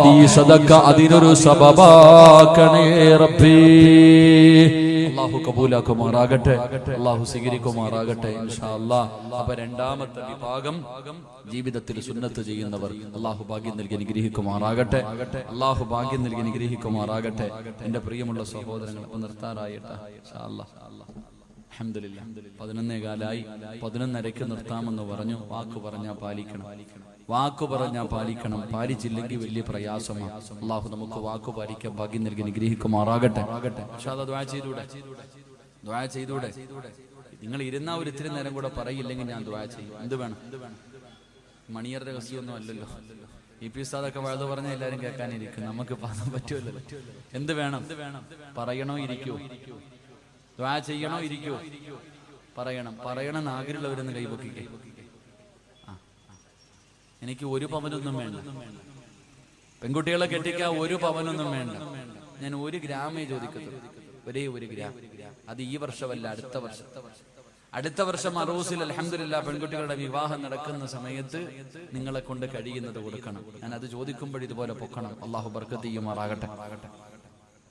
നീ സദക്ക അതിനൊരു സബബാക്കണേ റബ്ബി. അല്ലാഹു കബൂലാക്കുമാറാകട്ടെ, അല്ലാഹു സ്വീകരിക്കുമാറാകട്ടെ ഇൻഷാ അല്ലാഹ്. അപ്പൊ രണ്ടാമത്തെ വിഭാഗം ജീവിതത്തിൽ സുന്നത്ത് ചെയ്യുന്നവർ. അല്ലാഹു ഭാഗ്യം നൽകി അനുഗ്രഹിക്കുമാറാകട്ടെ, അല്ലാഹു ഭാഗ്യം നൽകി അനുഗ്രഹിക്കുമാറാകട്ടെ. എന്റെ പ്രിയമുള്ള സഹോദരങ്ങൾ, ഇപ്പൊ നിർത്താറായിട്ടാ ഇൻഷാ അല്ലാഹ്. അൽഹംദുലില്ലാഹ് 11:15 11:30 നിർത്താമെന്ന് പറഞ്ഞു. വാക്ക് പറഞ്ഞാൽ പാലിക്കണം, വാക്ക് പറഞ്ഞാൽ പാലിക്കണം. പാലിച്ചില്ലെങ്കിൽ വലിയ പ്രയാസമാണ്. അല്ലാഹു നമുക്ക് വാക്ക് പാലിക്കാൻ ഭാഗ്യം നൽകി അനുഗ്രഹിക്കുമാറാകട്ടെ. ദുആ ചെയ്തൂടെ? ദുആ ചെയ്തൂടെ? നിങ്ങൾ ഇരുന്ന ഒരു ഇത്തിരി നേരം കൂടെ പറയില്ലെങ്കിൽ ഞാൻ ദുആ ചെയ്യും. എന്ത് വേണം? മണിയർ രഹസ്യമൊന്നും അല്ലല്ലോ. ഇ.പി. ഉസ്താദൊക്കെ വഴുത് പറഞ്ഞ എല്ലാവരും കേൾക്കാനിരിക്കും, നമുക്ക് പറയാൻ പറ്റുമല്ലോ. എന്ത് വേണം? പറയണോ ഇരിക്കോ? ദുആ ചെയ്യണോ ഇരിക്കോ? പറയണം. പറയണം ആഗ്രഹമുള്ളവരെന്ന് കൈപൊക്കിക്കേ. എനിക്ക് 1 പവനൊന്നും വേണ്ട. പെൺകുട്ടികളെ കെട്ടിക്കാൻ 1 പവനൊന്നും വേണ്ട. ഞാൻ 1 ഗ്രാമേ ചോദിക്കത്തുള്ളൂ. ഒരേ 1 ഗ്രാം. അത് ഈ വർഷമല്ല, അടുത്ത വർഷം. അടുത്ത വർഷം അറൂസിൽ അൽഹംദുലില്ലാഹ് പെൺകുട്ടികളുടെ വിവാഹം നടക്കുന്ന സമയത്ത് നിങ്ങളെ കൊണ്ട് കഴിയുന്നത് കൊടുക്കണം. ഞാൻ അത് ചോദിക്കുമ്പോൾ ഇതുപോലെ പൊക്കണം. അല്ലാഹു ബർക്കത്ത് ചെയ്യുമാറാകട്ടെ,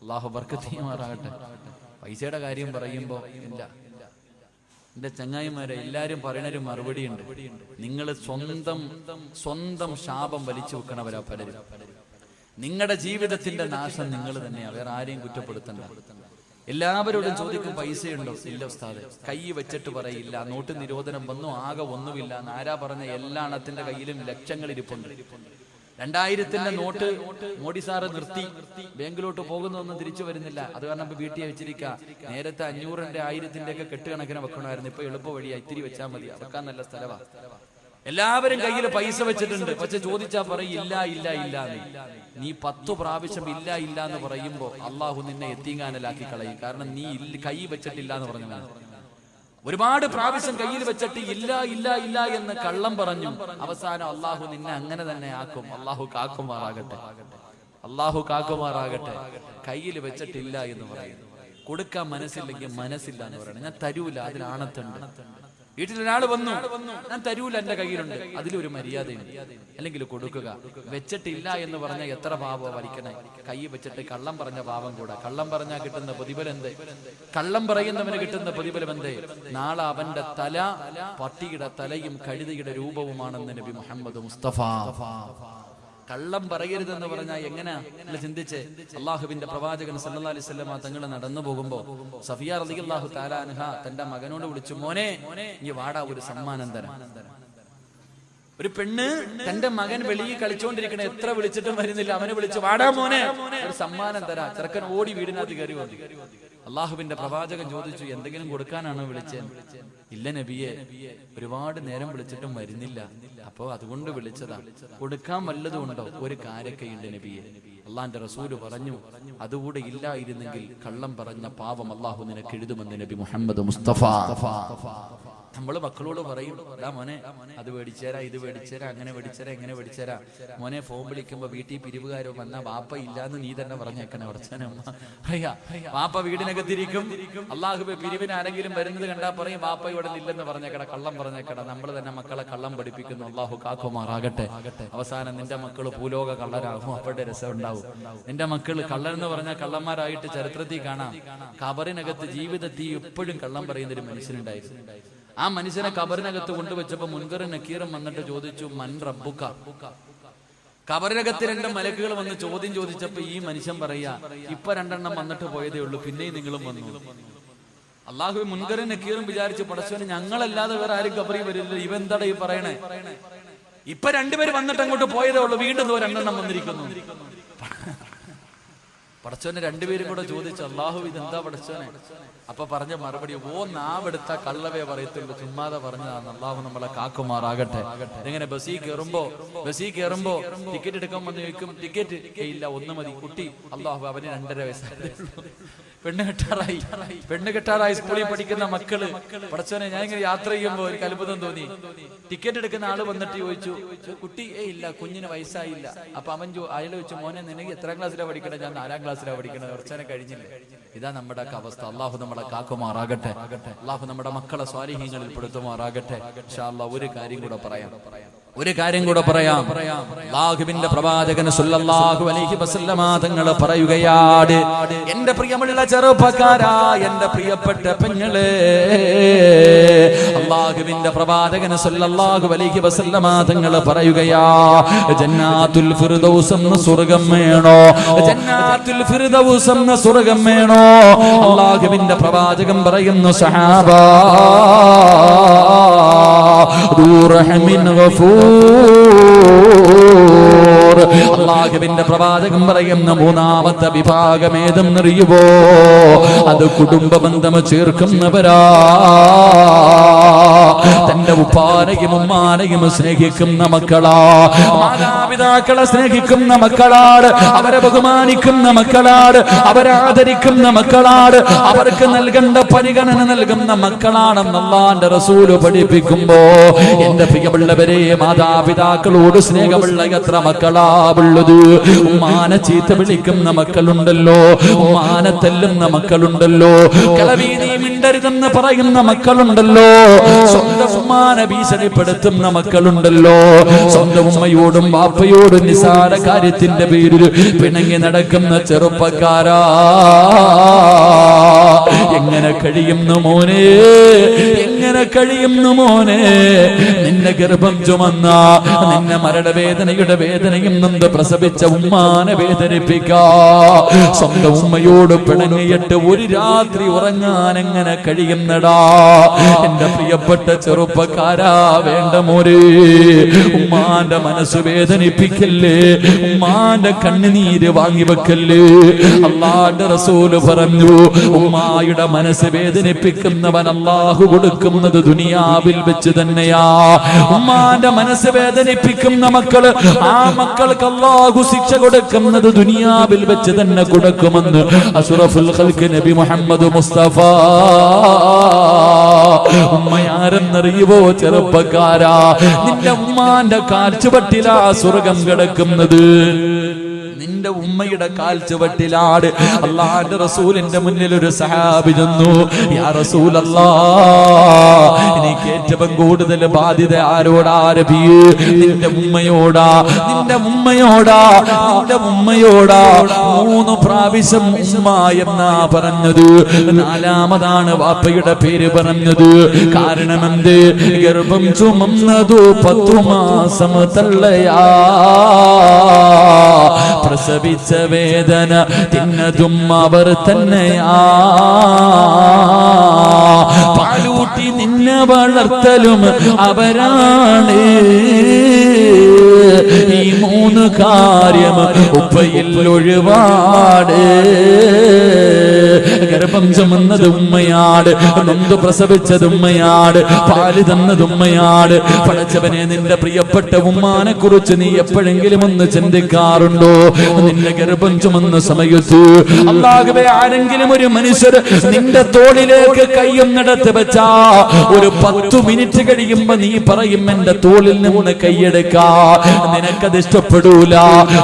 അല്ലാഹു ബർക്കത്ത് ചെയ്യുമാറാകട്ടെ. പൈസയുടെ കാര്യം പറയുമ്പോ ഇല്ല, എന്റെ ചങ്ങായിമാരെ എല്ലാരും പറയണൊരു മറുപടി ഉണ്ട്. നിങ്ങൾ സ്വന്തം ശാപം വലിച്ചു വെക്കണവരാ പലരും. നിങ്ങളുടെ ജീവിതത്തിന്റെ നാശം നിങ്ങൾ തന്നെയാ, വേറെ ആരെയും കുറ്റപ്പെടുത്തണ്ട. എല്ലാവരോടും ചോദിക്കും പൈസയുണ്ടോ? ഇല്ല ഉസ്താദെ. കൈ വെച്ചിട്ട് പറയില്ല. നോട്ട് നിരോധനം വന്നു, ആകെ ഒന്നുമില്ല. ആരാ പറഞ്ഞ? എല്ലാ എണ്ണത്തിന്റെ കയ്യിലും ലക്ഷങ്ങൾ ഇരിപ്പുണ്ട്. 2000-ന്റെ നോട്ട് മോഡി സാറ് നിർത്തി. ബാങ്കിലോട്ട് പോകുന്നതൊന്നും തിരിച്ചു വരുന്നില്ല. അത് കാരണം ഇപ്പൊ വീട്ടിൽ വെച്ചിരിക്കുക. നേരത്തെ 500-ന്റെ 1000-ന്റെ ഒക്കെ കെട്ടുകണക്കിന് വെക്കണമായിരുന്നു. ഇപ്പൊ എളുപ്പ വഴിയാ, ഇത്തിരി വെച്ചാൽ മതി. വെക്കാൻ നല്ല സ്ഥലമാണ്. എല്ലാവരും കയ്യിൽ പൈസ വെച്ചിട്ടുണ്ട്. പക്ഷെ ചോദിച്ചാ പറയും ഇല്ല ഇല്ല ഇല്ല. നീ 10 പ്രാവശ്യം ഇല്ല ഇല്ല എന്ന് പറയുമ്പോ അള്ളാഹു നിന്നെ എത്തിങ്ങാനലാക്കി കളയും. കാരണം നീ കൈ വെച്ചിട്ടില്ല എന്ന് പറഞ്ഞതാണ്. ഒരുപാട് പ്രാവശ്യം കയ്യിൽ വെച്ചിട്ട് ഇല്ല ഇല്ല ഇല്ല എന്ന് കള്ളം പറഞ്ഞു. അവസാനം അള്ളാഹു നിന്നെ അങ്ങനെ തന്നെ ആക്കും. അള്ളാഹു കാക്കുമാറാകട്ടെ, അള്ളാഹു കാക്കുമാറാകട്ടെ. കയ്യിൽ വെച്ചിട്ടില്ല എന്ന് പറയുന്നു. കൊടുക്കാൻ മനസ്സില്ലെങ്കിൽ മനസ്സില്ല എന്ന് പറയണം. ഞാൻ തരൂല, അതിൽ ആണത്തുണ്ട്. വീട്ടിലൊരാൾ വന്നു, ഞാൻ തരൂല, എന്റെ കയ്യിലുണ്ട്, അതിലൊരു മര്യാദയുണ്ട്. അല്ലെങ്കിൽ കൊടുക്കുക. വെച്ചിട്ടില്ല എന്ന് പറഞ്ഞാൽ എത്ര പാപം വലിക്കണേ. കൈ വെച്ചിട്ട് കള്ളം പറഞ്ഞ പാപം കൂടെ. കള്ളം പറഞ്ഞാൽ കിട്ടുന്ന പ്രതിഫലം എന്ത്? കള്ളം പറയുന്നവന് കിട്ടുന്ന പ്രതിഫലം എന്ത്? നാളെ അവന്റെ തല പട്ടിയുടെ തലയും കഴുതയുടെ രൂപവുമാണെന്ന് നബി മുഹമ്മദ് മുസ്തഫ. കള്ളം പറയരുതെന്ന് പറഞ്ഞാൽ എങ്ങനെയാ ചിന്തിച്ച്? അള്ളാഹുവിന്റെ പ്രവാചകൻ സല്ലല്ലാഹു അലൈഹി വസല്ലം തങ്ങൾ നടന്നു പോകുമ്പോ സഫിയ റളിയല്ലാഹു തആല അൻഹ തന്റെ മകനോട് വിളിച്ചു, മോനെ ഈ വാടാ, ഒരു സമ്മാനം തരാം. ഒരു പെണ്ണ് തന്റെ മകൻ വെളിയിൽ കളിച്ചോണ്ടിരിക്കണ, എത്ര വിളിച്ചിട്ടും വരുന്നില്ല. അവനെ വിളിച്ചു, വാടാ മോനെ, ഒരു സമ്മാനം തരാം. ചെറുക്കൻ ഓടി വീടിനകത്ത് കയറി വന്നു. അള്ളാഹുവിന്റെ പ്രവാചകൻ ചോദിച്ചു, എന്തെങ്കിലും കൊടുക്കാനാണോ വിളിച്ചത്? ഇല്ല നബിയെ, ഒരുപാട് നേരം വിളിച്ചിട്ടും വരുന്നില്ല, അപ്പോ അതുകൊണ്ട് വിളിച്ചതാ. കൊടുക്കാൻ വല്ലതും ഉണ്ടോ? ഒരു കാരക്കയുണ്ട് നബിയെ. അള്ളാന്റെ റസൂല് പറഞ്ഞു, അതുകൂടെ ഇല്ലായിരുന്നെങ്കിൽ കള്ളം പറഞ്ഞ പാപം അള്ളാഹു നിനക്ക് എഴുതുമെന്ന് നബി മുഹമ്മദ് മുസ്തഫ. നമ്മള് മക്കളോട് പറയും, മോനെ അത് മേടിച്ചേരാ, ഇത് മേടിച്ചേരാ, അങ്ങനെ മേടിച്ചേരാ, എങ്ങനെ മേടിച്ചേരാ. മോനെ ഫോൺ വിളിക്കുമ്പോ വീട്ടിൽ പിരിവുകാരോ വന്നാ വാപ്പ ഇല്ലാന്ന് നീ തന്നെ പറഞ്ഞേക്കണേ. പറയാ വാപ്പ വീടിനകത്തിരിക്കും. അള്ളാഹുബെ പിരിവിന് ആരെങ്കിലും വരുന്നത് കണ്ടാ പറയും വാപ്പ ഇവിടെ ഇല്ലെന്ന് പറഞ്ഞേക്കട, കള്ളം പറഞ്ഞേക്കട. നമ്മൾ തന്നെ മക്കളെ കള്ളം പഠിപ്പിക്കുന്നു. അള്ളാഹു കാക്കുമാറാകട്ടെ. അവസാനം നിന്റെ മക്കള് ഭൂലോക കള്ളരാകും. അവരുടെ രസം ഉണ്ടാവും. നിന്റെ മക്കള് കള്ളരെന്ന് പറഞ്ഞാൽ കള്ളന്മാരായിട്ട് ചരിത്രത്തിൽ കാണാം. ഖബറിനകത്ത് ജീവിതത്തിൽ എപ്പോഴും കള്ളം പറയുന്ന ഒരു മനുഷ്യനുണ്ടായിരുന്നു. ആ മനുഷ്യനെ ഖബറിനകത്ത് കൊണ്ടുവച്ചപ്പോ മുൻകറും നക്കീറും വന്നിട്ട് ചോദിച്ചു, മൻ റബ്ബുക. ഖബറിനകത്ത് 2 മലക്കുകൾ വന്ന് ചോദ്യം ചോദിച്ചപ്പോ ഈ മനുഷ്യൻ പറയാ, ഇപ്പൊ 2 എണ്ണം വന്നിട്ട് പോയതേ ഉള്ളൂ, പിന്നെയും നിങ്ങളും വന്നു. അള്ളാഹു മുൻകറും നക്കീറും വിചാരിച്ചു, പടച്ചോനെ ഞങ്ങളല്ലാതെ വേറെ ആരും ഖബറി വരില്ല, ഇവെന്താടാ ഈ പറയണേ? ഇപ്പൊ 2 പേര് വന്നിട്ട് അങ്ങോട്ട് പോയതേ ഉള്ളൂ, വീണ്ടും 2 എണ്ണം വന്നിരിക്കുന്നു. പടച്ചോനെ 2 പേരും കൂടെ ചോദിച്ചു, അള്ളാഹു ഇതെന്താ പടച്ചോനെ? അപ്പൊ പറഞ്ഞ മറുപടി, നാവെടുത്ത കള്ളവേ പറയത്തുള്ളൂ, ചുമ്മാതെ പറഞ്ഞതാണ്. അള്ളാഹു നമ്മളെ കാക്കുമാറാകട്ടെ. ഇങ്ങനെ ബസ്സിൽ കയറുമ്പോ ടിക്കറ്റ് എടുക്കാൻ വന്ന് ചോദിക്കും, ടിക്കറ്റ് ഇല്ല, 1 മതി. കുട്ടി, അള്ളാഹു അവന് 2.5 വയസ്സായി. പെണ്ണ് കെട്ടാറായി സ്കൂളിൽ പഠിക്കുന്ന മക്കള്. പടച്ചോനെ ഞാൻ ഇങ്ങനെ യാത്ര ചെയ്യുമ്പോ എനിക്ക് അത്ഭുതം തോന്നി. ടിക്കറ്റ് എടുക്കുന്ന ആള് വന്നിട്ട് ചോദിച്ചു, കുട്ടി ഇല്ല, കുഞ്ഞിന് വയസ്സായില്ല. അപ്പൊ അവൻ അയാൾ ചോദിച്ചു, മോനെ നിനക്ക് എത്രാം ക്ലാസ്സിലാണ് പഠിക്കണേ? ഞാൻ 4ാം ക്ലാസ്സിലാണ് പഠിക്കണത്. കുറച്ചേനെ കഴിഞ്ഞില്ല. ഇതാ നമ്മുടെ അവസ്ഥ. അള്ളാഹു നമ്മളെ കാക്കുമാറാകട്ടെ. അള്ളാഹു നമ്മുടെ മക്കളെ സ്വാലിഹീങ്ങളിൽ പെടുത്തുമാറാകട്ടെ. ഇൻഷാ അല്ലാഹ് ഒരു കാര്യം കൂടെ പറയാം. ഒരു കാര്യം കൂടെ പറയാം. അല്ലാഹുവിന്റെ പ്രവാചകൻ സല്ലല്ലാഹു അലൈഹി വസല്ലമ തങ്ങൾ പറയുകയാണ്, എന്റെ പ്രിയമുള്ള ചെറുപ്പക്കാരാ, എന്റെ പ്രിയപ്പെട്ട പെങ്ങളെ, അല്ലാഹുവിന്റെ പ്രവാചകൻ സല്ലല്ലാഹു അലൈഹി വസല്ലമ തങ്ങൾ പറയുകയാ, ജന്നാത്തുൽ ഫിർദൗസ് എന്ന സ്വർഗ്ഗം വേണോ? ജന്നാത്തുൽ ഫിർദൗസ് എന്ന സ്വർഗ്ഗം വേണോ? അല്ലാഹുവിന്റെ പ്രവാചകൻ പറയുന്നു, സഹാബാ ദൂ റഹ്മിൻ ഗഫൂർ. അല്ലാഹുവിന്റെ പ്രവാചകൻ പറയുന്ന മൂന്നാമത്തെ വിഭാഗം ഏതെന്നറിയുവോ? അത് കുടുംബ ബന്ധം ചേർക്കുന്നവരാ. തന്റെ ഉപ്പാനെയും ഉമ്മാനെയും സ്നേഹിക്കുന്ന മക്കളാ, മാതാപിതാക്കളെ സ്നേഹിക്കുന്ന മക്കളാണ്, അവരെ ബഹുമാനിക്കുന്ന മക്കളാണ്, അവരെ ആദരിക്കുന്ന മക്കളാണ്, അവർക്ക് നൽകേണ്ട പരിഗണന നൽകുന്ന മക്കളാണെന്ന് അല്ലാഹുവിന്റെ റസൂല് പഠിപ്പിക്കുമ്പോ, എന്റെ പ്രിയമുള്ളവരെ, മാതാപിതാക്കളോട് സ്നേഹമുള്ള എത്ര മക്കളാ ഉള്ളത്? ഉമ്മാനെ ചീത്ത വിളിക്കുന്ന മക്കളുണ്ടല്ലോ, ഉമ്മാനെ തല്ലുന്ന മക്കളുണ്ടല്ലോ, കളവി നീ മിണ്ടരുതെന്ന് പറയുന്ന മക്കളുണ്ടല്ലോ, സ്വന്തം ഉമ്മാനെ ഭീഷണിപ്പെടുത്തുന്ന മക്കളുണ്ടല്ലോ, സ്വന്തം ഉമ്മയോടും വാപ്പയോടും നിസാര കാര്യത്തിന്റെ പേരിൽ പിണങ്ങി നടക്കുന്ന ചെറുപ്പക്കാരാ, എങ്ങനെ കഴിയുന്നു മോനെ? എങ്ങനെ കഴിയുന്നു മോനെ? നിന്നെ ഗർഭം ചുമന്ന, നിന്നെ മരണവേദനയുടെ വേദനയും നൊന്ത് പ്രസവിച്ച ഉമ്മാനെ വേദനിപ്പിക്കാ, സ്വന്തം ഉമ്മയോട് പിണങ്ങിയിട്ട് ഒരു രാത്രി ഉറങ്ങാൻ എങ്ങനെ കഴിയുന്നടാ? എന്റെ പ്രിയപ്പെട്ട ചെറുപ്പക്കാരാ, വേണ്ട മോരെ, ഉമ്മാന്റെ മനസ്സ് വേദനിപ്പിക്കല്ലേ, ഉമ്മാന്റെ കണ്ണുനീര് വാങ്ങിവെക്കല്ലേ. അല്ലാഹുവിന്റെ റസൂല് പറഞ്ഞു, ഉമ്മായുടെ മനസ്സ് വേദനിപ്പിക്കുന്നവൻ അല്ലാഹു കൊടുക്കുന്നത് ദുനിയാവിൽ വെച്ച് തന്നെയാ. ഉമ്മാന്റെ മനസ്സ് വേദനിപ്പിക്കുന്ന മക്കള്, ആ മക്കൾക്ക് അല്ലാഹു ശിക്ഷ കൊടുക്കുന്നത് ദുനിയാവിൽ വെച്ച് തന്നെ കൊടുക്കുമെന്ന് അഷ്റഫുൽ ഖൽഖ് നബി മുഹമ്മദ് മുസ്തഫ. ഉമ്മയാരെന്നറിയുവോ ചെറുപ്പക്കാരാ? നിന്റെ ഉമ്മാന്റെ കാൽച്ചുവട്ടിലാ സ്വർഗം കിടക്കുന്നത്. നിന്റെ ഉമ്മയുടെ കാൽച്ചുവട്ടിലാണ്. അല്ലാഹുവിന്റെ റസൂലിന്റെ മുന്നിൽ ഒരു സഹാബി ചെന്നു, യാ റസൂലല്ലാഹ്, എനിക്ക് ഏറ്റവും കൂടുതൽ ബാധ്യത ആരോടാ നബിയേ? നിന്റെ ഉമ്മയോടാ, നിന്റെ ഉമ്മയോടാ, നിന്റെ ഉമ്മയോടാ. 3 പ്രാവശ്യം ഉമ്മ എന്നാ പറഞ്ഞത്. 4മതാണ് വാപ്പയുടെ പേര് പറഞ്ഞത്. കാരണം എന്ത്? ഗർഭം ചുമന്നതു 10 മാസം തള്ളയാ, പ്രസവിച്ച വേദന തിന്നതും അവർ തന്നെയാ, പാലൂട്ടി നിന്നെ വളർത്തലും അവരാണ്. ഈ 3 കാര്യം ഉപ്പയിൽ ഒഴിവാട്. ഗർഭം ചുമന്നത് ഉമ്മയാട്, നൊന്ത് പ്രസവിച്ചത് ഉമ്മയാട്, പാല് തന്നത് ഉമ്മയാട്. പടച്ചവനെ, നിന്റെ പ്രിയപ്പെട്ട ഉമ്മാനെ കുറിച്ച് നീ എപ്പോഴെങ്കിലും ഒന്ന് ചിന്തിക്കാറുണ്ടോ? നിന്റെ ഗർഭം ചുമന്ന സമയത്ത് അല്ലാഹുവേ, ആരെങ്കിലും ഒരു മനുഷ്യർ നിന്റെ തോളിലേക്ക് കൈയൊന്നെടുത്ത് വെച്ചാ ഒരു 10 മിനിറ്റ് കഴിയുമ്പോ നീ പറയും, എന്റെ തോളിൽ നിന്ന് കൈയെടുക്കാ. നിനക്കത് ഇഷ്ടപ്പെടൂല.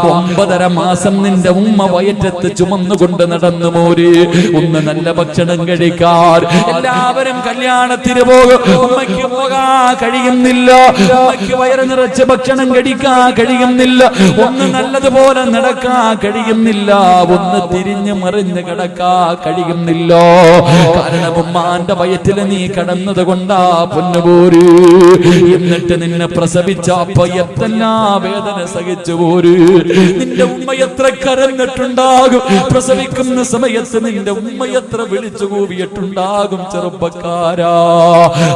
9.5 മാസം നിന്റെ ഉമ്മ വയറ്റത്ത് ചുമന്നുകൊണ്ട് നടന്നു മോര്. ഒന്ന് നല്ല ഭക്ഷണം കഴിക്കാൻ എല്ലാവരും കല്യാണത്തിന് പോകും, ഉമ്മയ്ക്ക് പോകാൻ കഴിയുന്നില്ല. ഉമ്മയ്ക്ക് വയറ് നിറച്ച് ഭക്ഷണം കഴിക്കാൻ കഴിയുന്നില്ല. ഒന്ന് നല്ലതുപോലെ നടക്കാൻ കഴിയുന്നില്ല. ഒന്ന് തിരിഞ്ഞു മറിഞ്ഞ് കിടക്കാൻ കഴിയുന്നില്ല. കാരണം ഉമ്മാന്റെ വയറ്റിൽ നീ കടന്നത് കൊണ്ടാ പൊന്നുപോര്. എന്നിട്ട് നിന്നെ പ്രസവിച്ച അപ്പ എത്തല്ലാ വേദന സഹിച്ചു പോര്. നിന്റെ ഉമ്മ എത്ര കരഞ്ഞിട്ടുണ്ടാകും. പ്രസവിക്കുന്ന സമയത്ത് നിന്റെ ഉമ്മ എത്ര വിളിച്ചു കൂവിയിട്ടുണ്ടാകും. ചെറുപ്പക്കാരാ,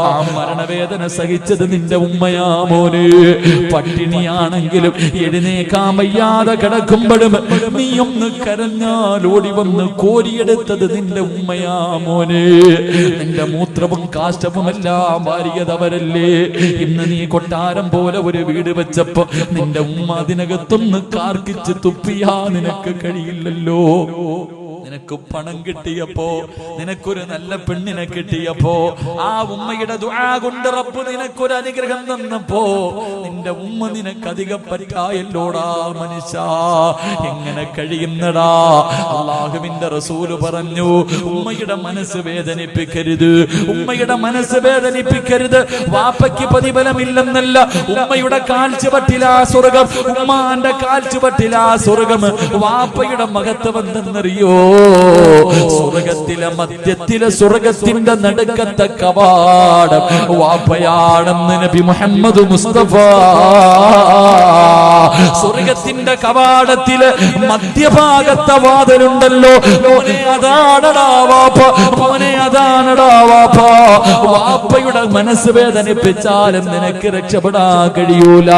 ആ മരണവേദന സഹിച്ചത് നിന്റെ ഉമ്മയാ മോനെ. പട്ടിണിയാണെങ്കിലും എഴുന്നേക്കാൻ വയ്യാതെ കിടക്കുമ്പോഴും നീ ഒന്ന് കരഞ്ഞാൽ ഓടി വന്ന് കോരിയെടുത്തത് നിന്റെ ഉമ്മയാ മോനെ. നിന്റെ മൂത്രവും കാഷ്ടവും എല്ലാം വാരിയതവരല്ലേ. ഇന്ന് നീ കൊട്ടാരം പോലെ ഒരു വീട് വെച്ചപ്പോ നിന്റെ ഉമ്മ അതിനകത്തൊന്ന് കാർക്കിച്ച് തുപ്പിയാ നിനക്ക് കഴിയില്ലല്ലോ. നിനക്ക് പണം കിട്ടിയപ്പോ, നിനക്കൊരു നല്ല പെണ്ണിനെ കിട്ടിയപ്പോ, ആ ഉമ്മയുടെ ദുആ കൊണ്ട് റബ്ബ് നിനക്കൊരു അനുഗ്രഹം തന്നപ്പോ നിന്റെ ഉമ്മ നിനക്ക് അധികം പറ്റായല്ലോടാ മനുഷ്യ. എങ്ങനെ കഴിയുന്നടാ? അല്ലാഹുവിന്റെ റസൂല് പറഞ്ഞു, ഉമ്മയുടെ മനസ്സ് വേദനിപ്പിക്കരുത്, ഉമ്മയുടെ മനസ്സ് വേദനിപ്പിക്കരുത്. വാപ്പയ്ക്ക് പ്രതിഫലമില്ലെന്നല്ല, ഉമ്മയുടെ കാൽച്ചുവട്ടിലാ സ്വർഗം, ഉമ്മാന്റെ കാൽച്ചുവട്ടിലാ സ്വർഗം. വാപ്പയുടെ മഹത്വം എന്തെന്നറിയോ? സ്വർഗത്തിലെ മധ്യത്തിലെ സ്വർഗത്തിന്റെ നടുക്കത്തെ കവാടം വാപ്പയാണെന്ന് നബി മുഹമ്മദ് മുസ്തഫ. സ്വർഗത്തിന്റെ കവാടത്തില് മധ്യഭാഗത്തെ വാതിലുണ്ടല്ലോ, മോനെ അതാണടാ വാപ്പ, മോനെ അതാണടാ വാപ്പ. വാപ്പയുടെ മനസ്സ് വേദനിപ്പിച്ചാലും നിനക്ക് രക്ഷപ്പെടാൻ കഴിയൂല.